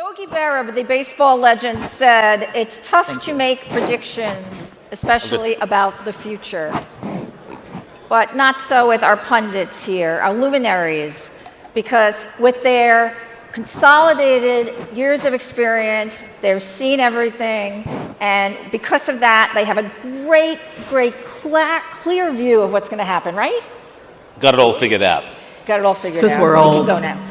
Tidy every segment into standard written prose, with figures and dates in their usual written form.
Yogi Berra, the baseball legend, said it's tough to make predictions, especially about the future. But not so with our pundits here, our luminaries, because with their consolidated years of experience, they've seen everything, and because of that, they have a great, clear view of what's going to happen, right? Got it all figured out. Got it all figured out. Because we're old. Go now.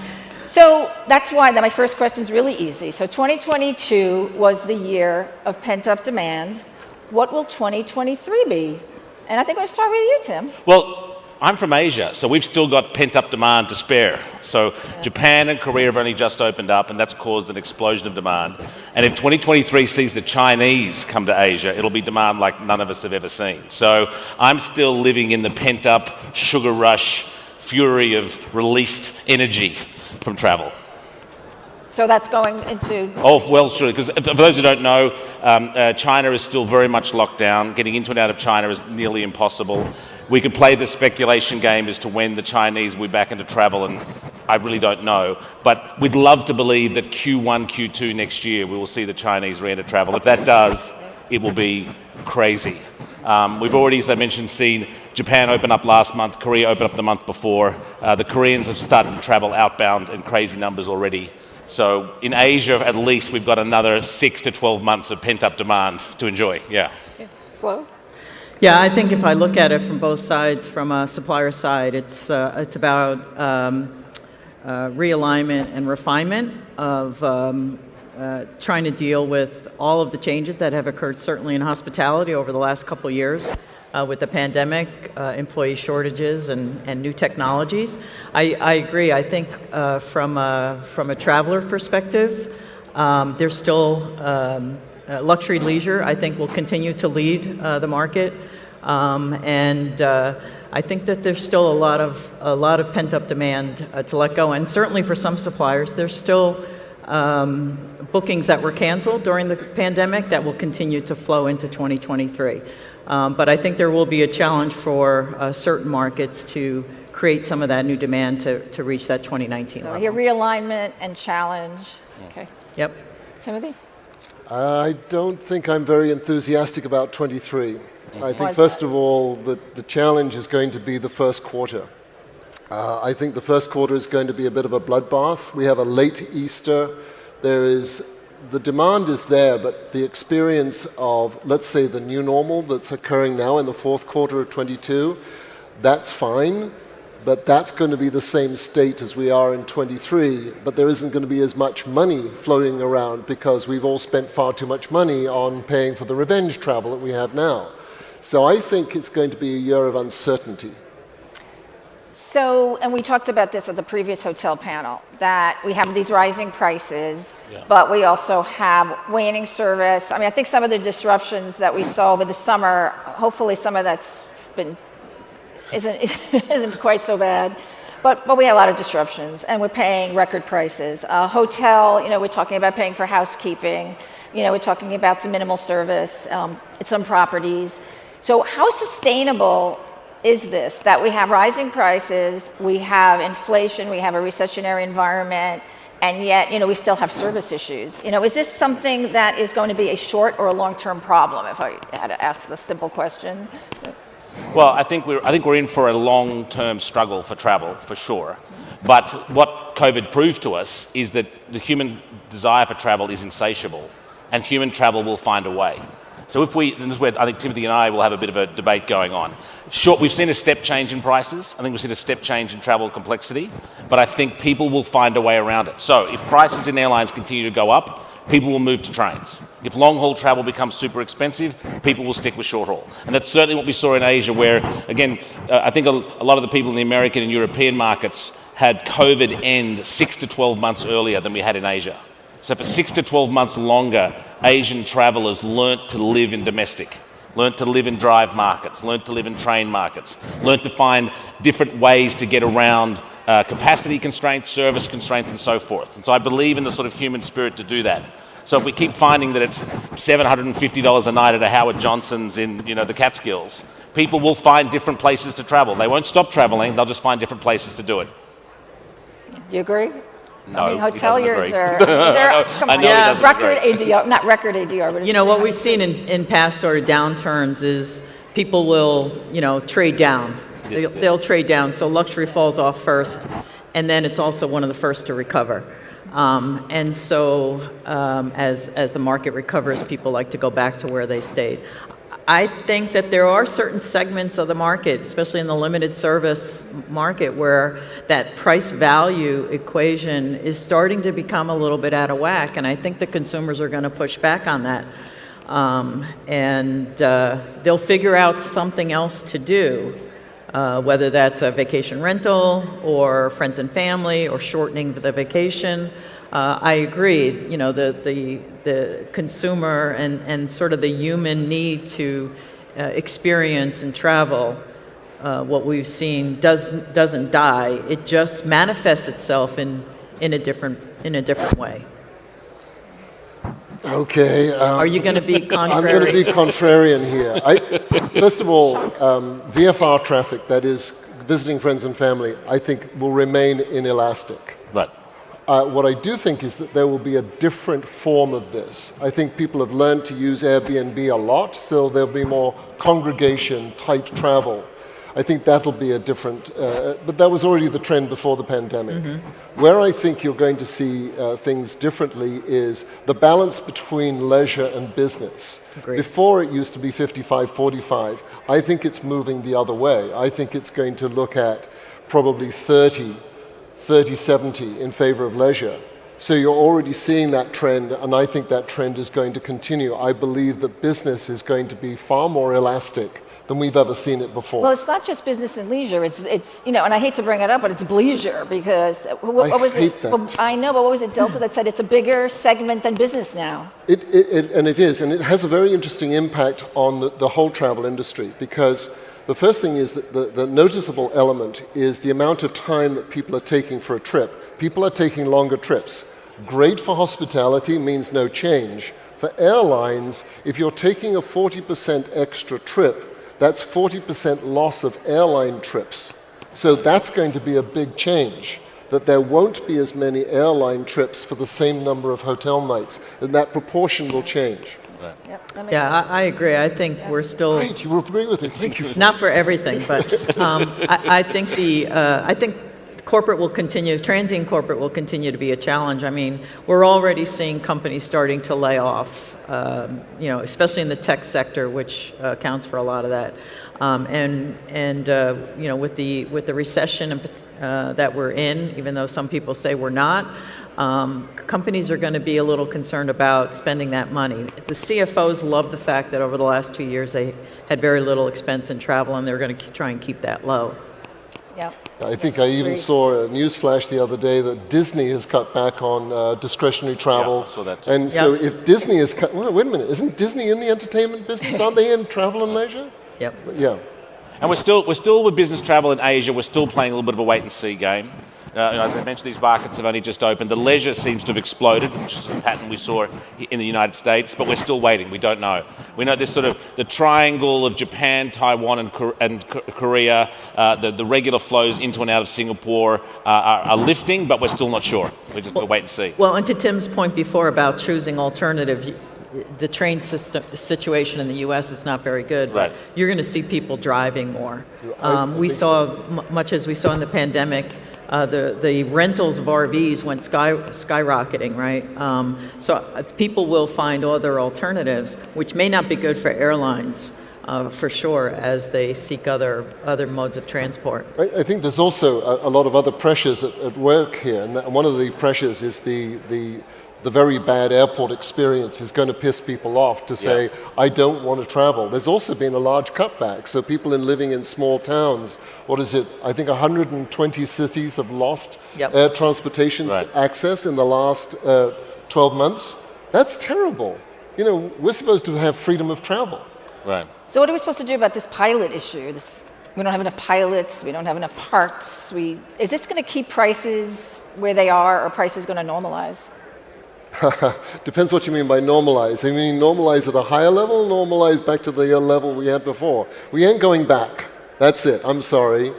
So that's why my first question is really easy. So 2022 was the year of pent-up demand. What will 2023 be? And I think I'm going to start with you, Tim. Well, I'm from Asia, so we've still got pent-up demand to spare. So Japan and Korea have only just opened up, and that's caused an explosion of demand. And if 2023 sees the Chinese come to Asia, it'll be demand like none of us have ever seen. So I'm still living in the pent-up sugar rush fury of released energy from travel. So that's going into... Oh, well, sure, because for those who don't know, China is still very much locked down. Getting into and out of China is nearly impossible. We could play the speculation game as to when the Chinese will be back into travel, and I really don't know. But we'd love to believe that Q1, Q2 next year, we will see the Chinese re-enter travel. If that does, it will be crazy. We've already, as I mentioned, seen Japan open up last month, Korea open up the month before. The Koreans have started to travel outbound in crazy numbers already. So in Asia, at least, we've got another 6 to 12 months of pent-up demand to enjoy, yeah. Flo? Yeah, I think if I look at it from both sides, from a supplier side, it's about realignment and refinement of trying to deal with all of the changes that have occurred, certainly in hospitality over the last couple of years with the pandemic, employee shortages, and new technologies. I agree. I think from a traveler perspective, there's still luxury leisure, I think, will continue to lead the market. And I think that there's still a lot of pent-up demand to let go. And certainly for some suppliers, there's still bookings that were canceled during the pandemic that will continue to flow into 2023. But I think there will be a challenge for certain markets to create some of that new demand to reach that 2019 level. So here, realignment and challenge. Okay. Yep. Timothy? I don't think I'm very enthusiastic about 23. I think, first of all, that the challenge is going to be the first quarter. I think the first quarter is going to be a bit of a bloodbath. We have a late Easter. The demand is there, but the experience of, let's say, the new normal that's occurring now in the fourth quarter of 22, that's fine, but that's going to be the same state as we are in 23, but there isn't going to be as much money floating around because we've all spent far too much money on paying for the revenge travel that we have now. So I think it's going to be a year of uncertainty. So, and we talked about this at the previous hotel panel, that we have these rising prices, but we also have waning service. I mean, I think some of the disruptions that we saw over the summer, hopefully some of that's isn't quite so bad. But we had a lot of disruptions, and we're paying record prices. Hotel, we're talking about paying for housekeeping. We're talking about some minimal service at some properties. So how sustainable is this, that we have rising prices, we have inflation, we have a recessionary environment, and yet, we still have service issues? Is this something that is going to be a short or a long-term problem, if I had to ask the simple question? Well, I think we're in for a long-term struggle for travel, for sure. But what COVID proved to us is that the human desire for travel is insatiable, and human travel will find a way. So and this is where I think Timothy and I will have a bit of a debate going on. Sure, we've seen a step change in prices. I think we've seen a step change in travel complexity, but I think people will find a way around it. So if prices in airlines continue to go up, people will move to trains. If long-haul travel becomes super expensive, people will stick with short-haul. And that's certainly what we saw in Asia, where, again, I think a lot of the people in the American and European markets had COVID end 6 to 12 months earlier than we had in Asia. So for 6 to 12 months longer, Asian travelers learnt to live in domestic, learnt to live in drive markets, learnt to live in train markets, learnt to find different ways to get around capacity constraints, service constraints, and so forth. And so I believe in the sort of human spirit to do that. So if we keep finding that it's $750 a night at a Howard Johnson's in the Catskills, people will find different places to travel. They won't stop traveling, they'll just find different places to do it. Do you agree? No, I mean, he doesn't hoteliers agree. are. Is there, come I on, know he Yeah. doesn't record agree. ADR, not record ADR, but You know, what we've seen in past sort of downturns is people will, trade down. They'll trade down. So luxury falls off first, and then it's also one of the first to recover. And so as the market recovers, people like to go back to where they stayed. I think that there are certain segments of the market, especially in the limited service market, where that price value equation is starting to become a little bit out of whack, and I think the consumers are going to push back on that. And they'll figure out something else to do, whether that's a vacation rental or friends and family or shortening the vacation. I agree, the consumer and sort of the human need to experience and travel, what we've seen doesn't die. It just manifests itself in a different way. Okay. Are you going to be contrary? I'm going to be contrarian here. First of all, VFR traffic, that is visiting friends and family, I think will remain inelastic. Right. What I do think is that there will be a different form of this. I think people have learned to use Airbnb a lot, so there'll be more congregation-type travel. I think that'll be a different, but that was already the trend before the pandemic. Mm-hmm. Where I think you're going to see things differently is the balance between leisure and business. Agreed. Before it used to be 55-45. I think it's moving the other way. I think it's going to look at probably 30-70 in favor of leisure. So you're already seeing that trend, and I think that trend is going to continue. I believe that business is going to be far more elastic than we've ever seen it before. Well, it's not just business and leisure. It's and I hate to bring it up, but it's bleisure because what was hate it? that. Well, I know, but what was it? Delta that said it's a bigger segment than business now. It is, and it has a very interesting impact on the whole travel industry, because the first thing is that the noticeable element is the amount of time that people are taking for a trip. People are taking longer trips. Great for hospitality, means no change. For airlines, if you're taking a 40% extra trip, that's 40% loss of airline trips. So that's going to be a big change, that there won't be as many airline trips for the same number of hotel nights, and that proportion will change. Right. Yep, that makes Yeah, sense. I agree. I think we're still Great, you agree with me. Thank you. not for everything, but I think corporate will continue. Transient corporate will continue to be a challenge. I mean, we're already seeing companies starting to lay off. Especially in the tech sector, which accounts for a lot of that. With the recession that we're in, even though some people say we're not. Companies are going to be a little concerned about spending that money. The CFOs love the fact that over the last 2 years they had very little expense in travel, and they're going to try and keep that low. Yep. I think I even saw a news flash the other day that Disney has cut back on discretionary travel. Yeah, I saw that too. And so if Disney is cut, well, wait a minute, isn't Disney in the entertainment business? Aren't they in travel and leisure? Yep. Yeah. And we're still with business travel in Asia. We're still playing a little bit of a wait and see game. As I mentioned, these markets have only just opened. The leisure seems to have exploded, which is a pattern we saw in the United States, but we're still waiting. We don't know. We know this sort of the triangle of Japan, Taiwan, and Korea. The regular flows into and out of Singapore are lifting, but we're still not sure. We're just going to wait and see. Well, and to Tim's point before about choosing alternative, the train situation in the U.S. is not very good. Right. But you're going to see people driving more. We think saw, much as we saw in the pandemic, the rentals of RVs went skyrocketing, right? So people will find other alternatives, which may not be good for airlines, for sure, as they seek other modes of transport. I think there's also a lot of other pressures at work here, and one of the pressures is the very bad airport experience is going to piss people off to say, I don't want to travel. There's also been a large cutback. So people living in small towns, what is it? I think 120 cities have lost air transportation access in the last 12 months. That's terrible. We're supposed to have freedom of travel. Right. So what are we supposed to do about this pilot issue? We don't have enough pilots. We don't have enough parts. Is this going to keep prices where they are, or prices going to normalize? Depends what you mean by normalize. I mean normalize at a higher level, normalize back to the level we had before. We ain't going back. That's it. I'm sorry.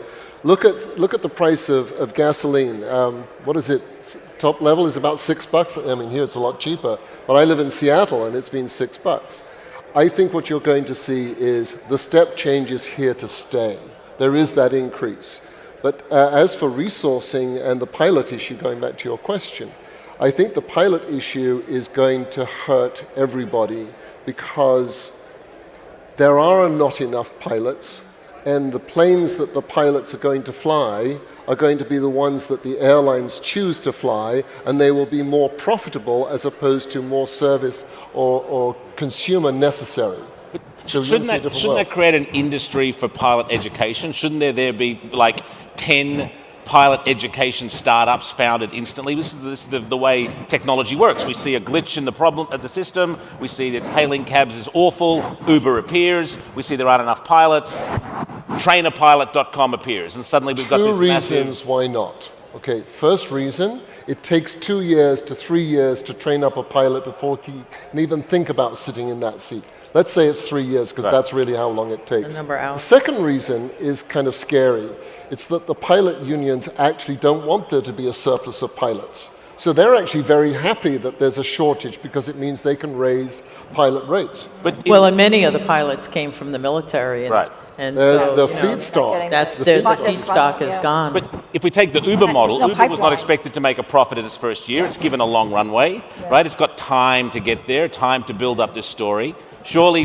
Look at the price of gasoline. What is it? Top level is about $6. I mean, here it's a lot cheaper, but I live in Seattle and it's been $6. I think what you're going to see is the step change is here to stay. There is that increase. But as for resourcing and the pilot issue, going back to your question, I think the pilot issue is going to hurt everybody because there are not enough pilots, and the planes that the pilots are going to fly are going to be the ones that the airlines choose to fly, and they will be more profitable as opposed to more service or consumer necessary. So shouldn't that create an industry for pilot education? Shouldn't there be like 10 pilot education startups founded instantly? This is the way technology works. We see a glitch in the system. We see that hailing cabs is awful. Uber appears. We see there aren't enough pilots. Trainerpilot.com appears, and suddenly we've got this massive... 2 reasons why not. Okay, first reason, it takes 2 years to 3 years to train up a pilot before he can even think about sitting in that seat. Let's say it's 3 years, because that's really how long it takes. The second reason is kind of scary. It's that the pilot unions actually don't want there to be a surplus of pilots. So they're actually very happy that there's a shortage because it means they can raise pilot rates. And many of the pilots came from the military. And there's so, the feedstock. The feedstock is gone. But if we take the Uber model, Uber was not expected to make a profit in its first year. It's given a long runway, right? It's got time to get there, time to build up this story. Surely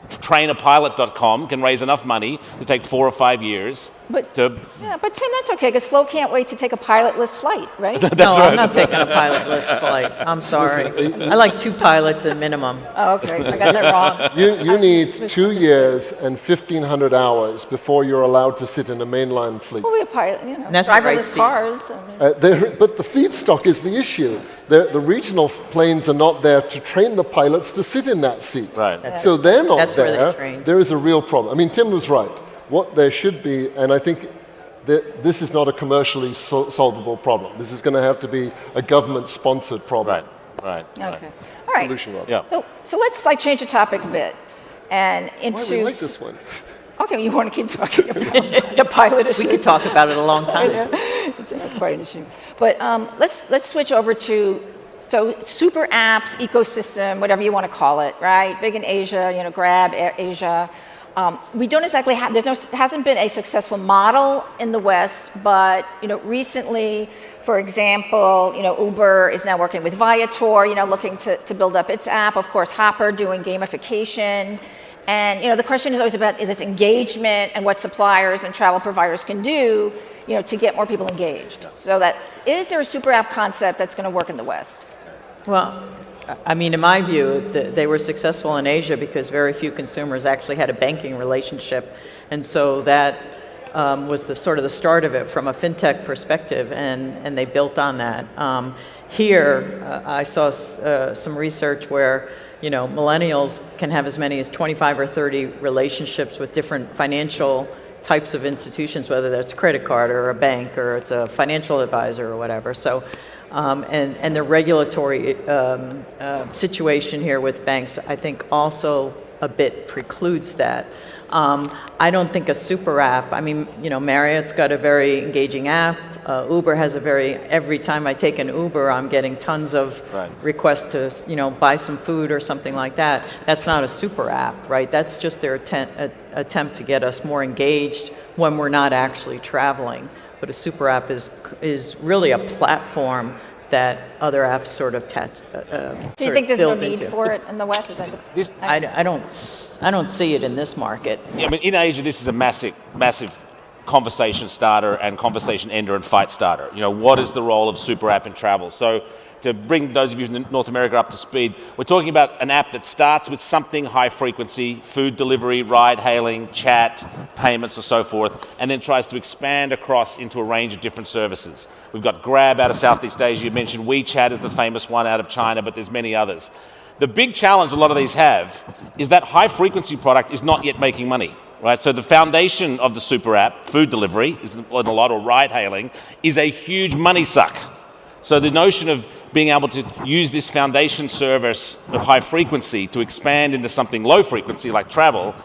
trainerpilot.com can raise enough money to take 4 or 5 years but Tim, that's okay, because Flo can't wait to take a pilotless flight, right? I'm not taking a pilotless flight. I'm sorry. I like 2 pilots at minimum. Oh, okay. I got that wrong. You need 2 years and 1,500 hours before you're allowed to sit in a mainline fleet. Well, we have driverless cars. But the feedstock is the issue. The regional planes are not there to train the pilots to sit in that seat. Right. So they're not That's there. where they train. There is a real problem. I mean, Tim was right. What there should be, and I think that this is not a commercially solvable problem. This is going to have to be a government-sponsored problem. Right. Okay. All right. Solution. Yeah. So let's change the topic a bit and into. Why we like this one? Okay, you want to keep talking about the pilot issue? We could talk about it a long time. That's quite an issue. But let's switch over to super apps, ecosystem, whatever you want to call it, right? Big in Asia, Grab, Asia. We don't exactly have, hasn't been a successful model in the West, but recently, for example, Uber is now working with Viator, looking to build up its app. Of course, Hopper doing gamification. And the question is always about is it engagement and what suppliers and travel providers can do, to get more people engaged. So is there a super app concept that's going to work in the West? Well, I mean, in my view, they were successful in Asia because very few consumers actually had a banking relationship, and so that was the sort of the start of it from a fintech perspective, and they built on that. Here, I saw some research where millennials can have as many as 25 or 30 relationships with different financial types of institutions, whether that's a credit card or a bank or it's a financial advisor or whatever. So. And the regulatory situation here with banks, I think, also a bit precludes that. I don't think a super app, I mean, Marriott's got a very engaging app. Uber has every time I take an Uber, I'm getting tons of requests to, buy some food or something like that. That's not a super app, right? That's just their attempt to get us more engaged when we're not actually traveling. But a super app is really a platform that other apps sort of Do you think there's no need for it in the West? Is that I don't see it in this market. Yeah, I mean, in Asia, this is a massive conversation starter and conversation ender and fight starter. What is the role of super app in travel? So to bring those of you in North America up to speed, we're talking about an app that starts with something high frequency, food delivery, ride hailing, chat, payments, or so forth, and then tries to expand across into a range of different services. We've got Grab out of Southeast Asia. You mentioned WeChat is the famous one out of China, but there's many others. The big challenge a lot of these have is that high frequency product is not yet making money. Right, so the foundation of the super app, food delivery, or ride hailing, is a huge money suck. So the notion of being able to use this foundation service of high frequency to expand into something low frequency like travel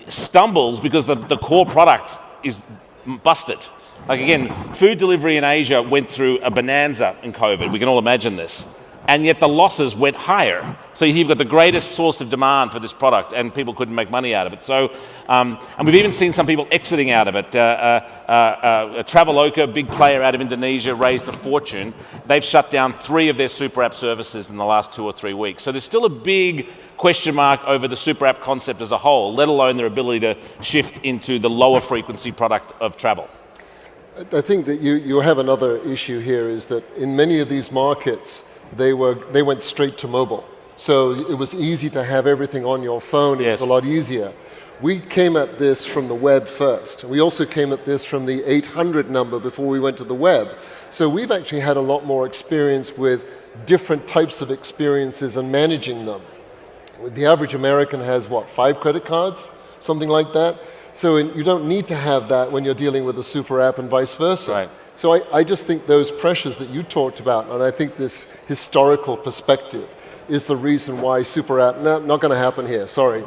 stumbles because the core product is busted. Like again, food delivery in Asia went through a bonanza in COVID. We can all imagine this. And yet the losses went higher. So you've got the greatest source of demand for this product, and people couldn't make money out of it. So, and we've even seen some people exiting out of it. Traveloka, big player out of Indonesia, raised a fortune. They've shut down 3 of their super app services in the last 2 or 3 weeks. So there's still a big question mark over the super app concept as a whole, let alone their ability to shift into the lower frequency product of travel. I think that you have another issue here, is that in many of these markets, they went straight to mobile. So it was easy to have everything on your phone. It was a lot easier. We came at this from the web first. We also came at this from the 800 number before we went to the web. So we've actually had a lot more experience with different types of experiences and managing them. The average American has, 5 credit cards? Something like that. So you don't need to have that when you're dealing with a super app and vice versa. Right. So I just think those pressures that you talked about, and I think this historical perspective is the reason why super app, not going to happen here, sorry.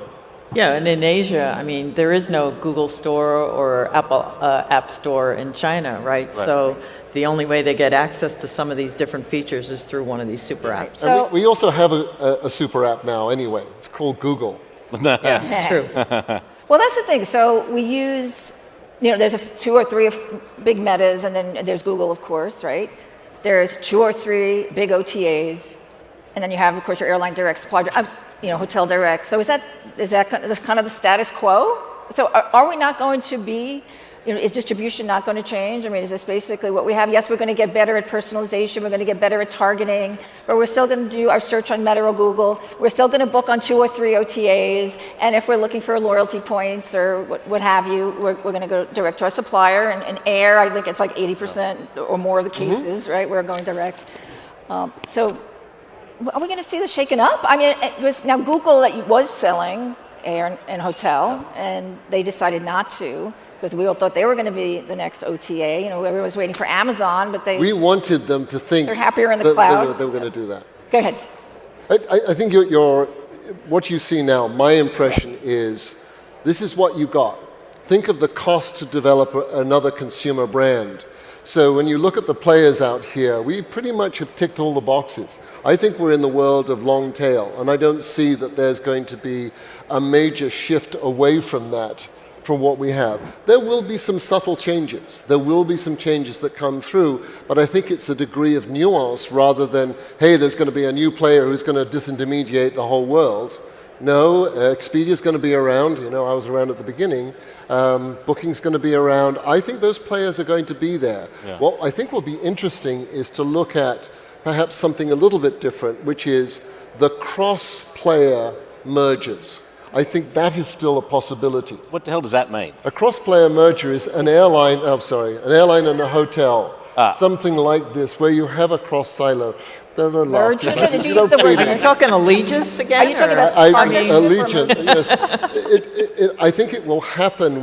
Yeah, and in Asia, I mean, there is no Google Store or Apple App Store in China, right? So the only way they get access to some of these different features is through one of these super apps. So and we also have a super app now anyway. It's called Google. Yeah, true. Well, that's the thing. So we use, there's 2 or 3 big metas, and then there's Google, of course, right? There's 2 or 3 big OTAs, and then you have, of course, your airline direct supply, hotel direct. So is that kind of the status quo? So are we not going to be, is distribution not going to change? I mean, is this basically what we have? Yes, we're going to get better at personalization. We're going to get better at targeting, but we're still going to do our search on Meta or Google. We're still going to book on 2 or 3 OTAs. And if we're looking for loyalty points or what have you, we're going to go direct to our supplier. And air, I think it's like 80% or more of the cases, right? We're going direct. So are we going to see this shaken up? I mean, it was now Google that was selling air and hotel, and they decided not to, because we all thought they were going to be the next OTA. Everyone was waiting for Amazon, but we wanted them to think they're happier in the cloud. They were going to do that. Go ahead. I think what you see now, my impression is, this is what you got. Think of the cost to develop another consumer brand. So when you look at the players out here, we pretty much have ticked all the boxes. I think we're in the world of long tail, and I don't see that there's going to be a major shift away from that, from what we have. There will be some subtle changes. There will be some changes that come through, but I think it's a degree of nuance rather than, hey, there's going to be a new player who's going to disintermediate the whole world. No, Expedia's going to be around. I was around at the beginning. Booking's going to be around. I think those players are going to be there. Yeah. What I think will be interesting is to look at perhaps something a little bit different, which is the cross-player mergers. I think that is still a possibility. What the hell does that mean? A cross-player merger is an airline and a hotel. Something like this, where you have a cross-silo. Merger? Did you use the word? Are you talking Allegiance again? Are you talking about Allegiance? Yes. I think it will happen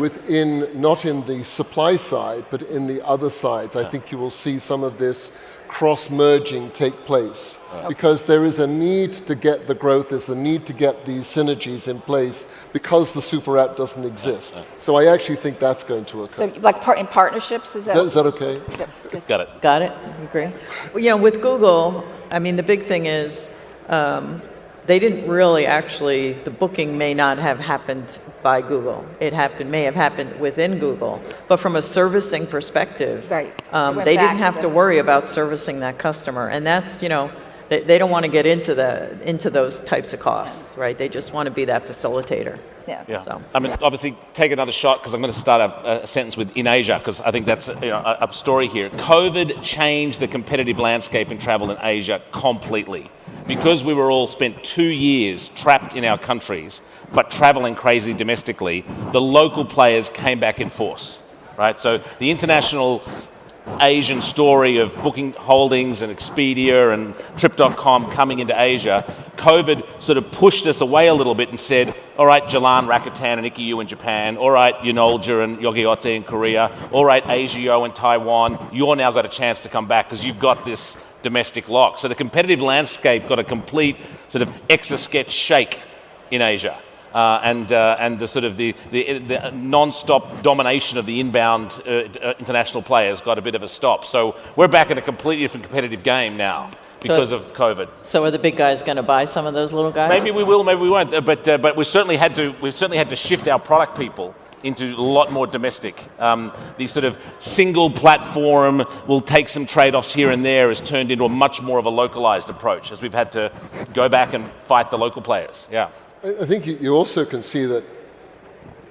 not in the supply side, but in the other sides. I think you will see some of this cross-merging take place, because there is a need to get the growth, there's a need to get these synergies in place, because the super app doesn't exist. So I actually think that's going to occur. So like in partnerships, is that okay? Got it. Got it. I agree. Well, with Google, I mean, the big thing is they didn't really actually, the booking may not have happened by Google. It may have happened within Google. But from a servicing perspective, right. They didn't have to worry about servicing that customer. And that's, they don't want to get into those types of costs, right? They just want to be that facilitator. Yeah. So. I mean, obviously, take another shot, because I'm going to start a sentence with in Asia, because I think that's a story here. COVID changed the competitive landscape in travel in Asia completely. Because we were all spent 2 years trapped in our countries, but traveling crazy domestically, the local players came back in force, right? So the international Asian story of Booking Holdings and Expedia and Trip.com coming into Asia, COVID sort of pushed us away a little bit and said, all right, Jalan, Rakuten and Ikkyu in Japan, all right, Yunolja and Yogyakarta in Korea, all right, Asia in Taiwan, you're now got a chance to come back because you've got this domestic lock. So the competitive landscape got a complete sort of Etch-a-Sketch shake in Asia. and the sort of the non-stop domination of the inbound international players got a bit of a stop. So we're back in a completely different competitive game now because of COVID. So are the big guys going to buy some of those little guys? Maybe we will, maybe we won't. But we certainly had to shift our product people into a lot more domestic. The sort of single platform will take some trade-offs here and there has turned into a much more of a localized approach as we've had to go back and fight the local players. Yeah. I think you also can see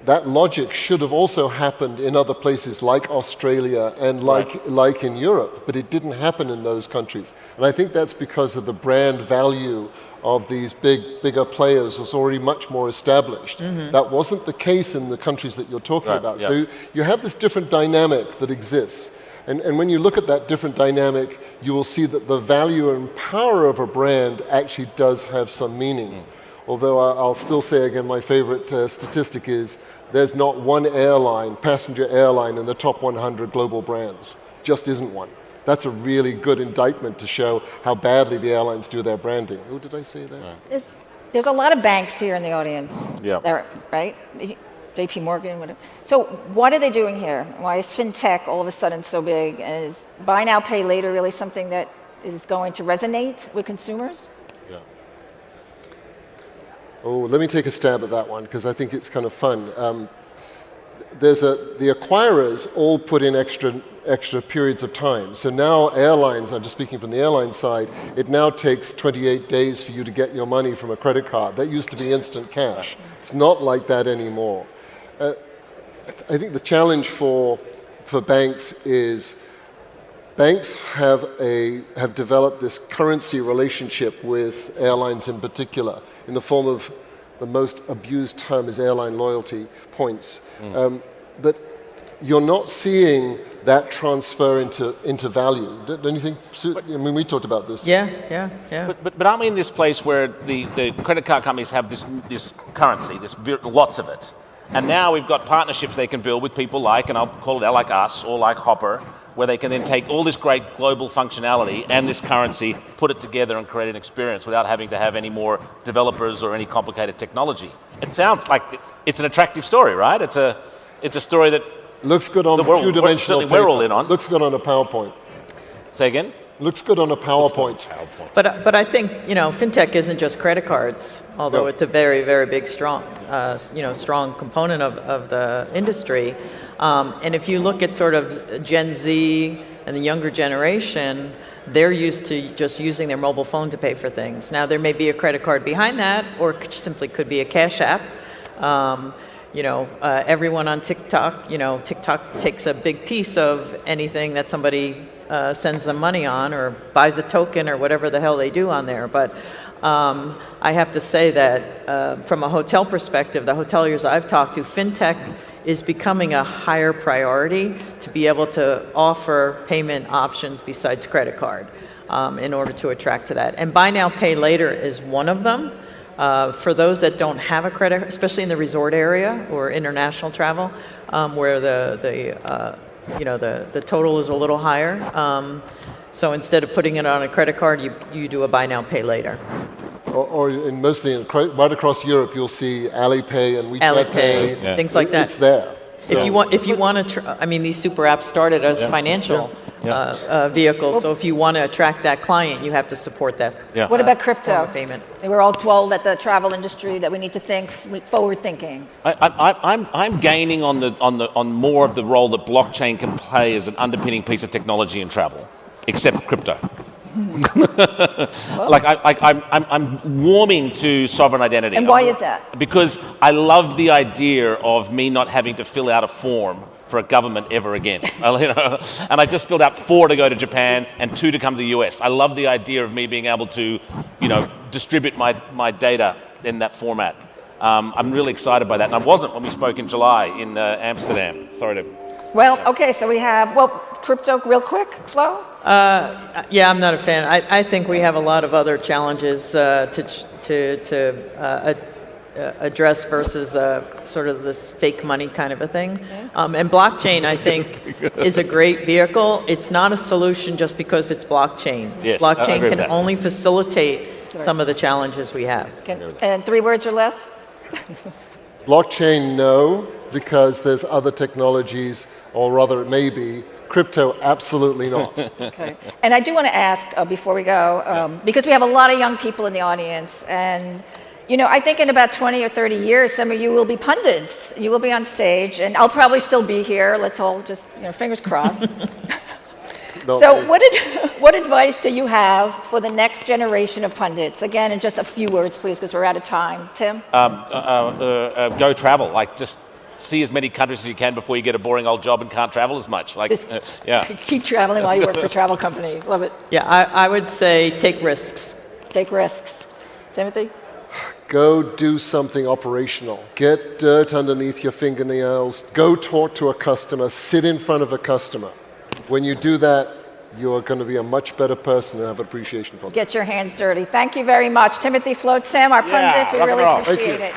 that logic should have also happened in other places like Australia and like in Europe, but it didn't happen in those countries. And I think that's because of the brand value of these bigger players was already much more established. That wasn't the case in the countries that you're talking about. Yeah. So you have this different dynamic that exists. And when you look at that different dynamic, you will see that the value and power of a brand actually does have some meaning. Although I'll still say again, my favorite statistic is there's not one passenger airline in the top 100 global brands. Just isn't one. That's a really good indictment to show how badly the airlines do their branding. Oh, did I say that? There's a lot of banks here in the audience. Yeah. There, right? JP Morgan, whatever. So what are they doing here? Why is fintech all of a sudden so big? And is buy now, pay later really something that is going to resonate with consumers? Oh, let me take a stab at that one because I think it's kind of fun. The acquirers all put in extra periods of time. So now airlines, I'm just speaking from the airline side, it now takes 28 days for you to get your money from a credit card. That used to be instant cash. It's not like that anymore. I think the challenge for banks is banks have developed this currency relationship with airlines in particular in the form of the most abused term is airline loyalty points. But you're not seeing that transfer into value. Don't you think? I mean, we talked about this. Yeah. But aren't we in this place where the credit card companies have this currency, lots of it, and now we've got partnerships they can build with people like, and I'll call it like us or like Hopper, where they can then take all this great global functionality and this currency, put it together and create an experience without having to have any more developers or any complicated technology. It sounds like it's an attractive story, right? It's a story that looks good on two-dimensional paper. We're all in on. Looks good on a PowerPoint. Say again? Looks good on a PowerPoint. But I think, fintech isn't just credit cards, although it's a very, very big, strong component of the industry. And if you look at sort of Gen Z and the younger generation, they're used to just using their mobile phone to pay for things. Now, there may be a credit card behind that, or it simply could be a cash app. Everyone on TikTok, TikTok takes a big piece of anything that somebody sends them money on or buys a token or whatever the hell they do on there. But I have to say that from a hotel perspective, the hoteliers I've talked to, fintech is becoming a higher priority to be able to offer payment options besides credit card in order to attract to that. And buy now, pay later is one of them. For those that don't have a credit, especially in the resort area or international travel, where the total is a little higher. So instead of putting it on a credit card, you do a buy now, pay later. Or mostly right across Europe, you'll see Alipay and WeChat Pay, things like that. It's there. So. If you want to, these super apps started as financial vehicles. So if you want to attract that client, you have to support that. Yeah. What about crypto? Payment. We're all told at the travel industry that we need to think forward thinking. I'm gaining on more of the role that blockchain can play as an underpinning piece of technology in travel, except crypto. I'm warming to sovereign identity. And why is that? Because I love the idea of me not having to fill out a form for a government ever again. And I just filled out 4 to go to Japan and 2 to come to the US. I love the idea of me being able to, distribute my data in that format. I'm really excited by that. And I wasn't when we spoke in July in Amsterdam. Sorry to... Well, okay, so we have, crypto real quick, Flo? I'm not a fan. I think we have a lot of other challenges to address versus sort of this fake money kind of a thing. Okay. And blockchain, I think, is a great vehicle. It's not a solution just because it's blockchain. Yes, blockchain can only facilitate some of the challenges we have. And 3 words or less? Blockchain, no, because there's other technologies, or rather it may be. Crypto, absolutely not. Okay. And I do want to ask before we go, because we have a lot of young people in the audience, and I think in about 20 or 30 years, some of you will be pundits. You will be on stage, and I'll probably still be here. Let's all just, fingers crossed. No, So what advice do you have for the next generation of pundits? Again, in just a few words, please, because we're out of time. Tim? Go travel. Just see as many countries as you can before you get a boring old job and can't travel as much. Keep traveling while you work for a travel company. Love it. Yeah, I would say take risks. Take risks. Timothy? Go do something operational. Get dirt underneath your fingernails. Go talk to a customer. Sit in front of a customer. When you do that, you're going to be a much better person and have appreciation for them. Get your hands dirty. Thank you very much. Timothy, Flo, Tim, our pundits, we really appreciate it.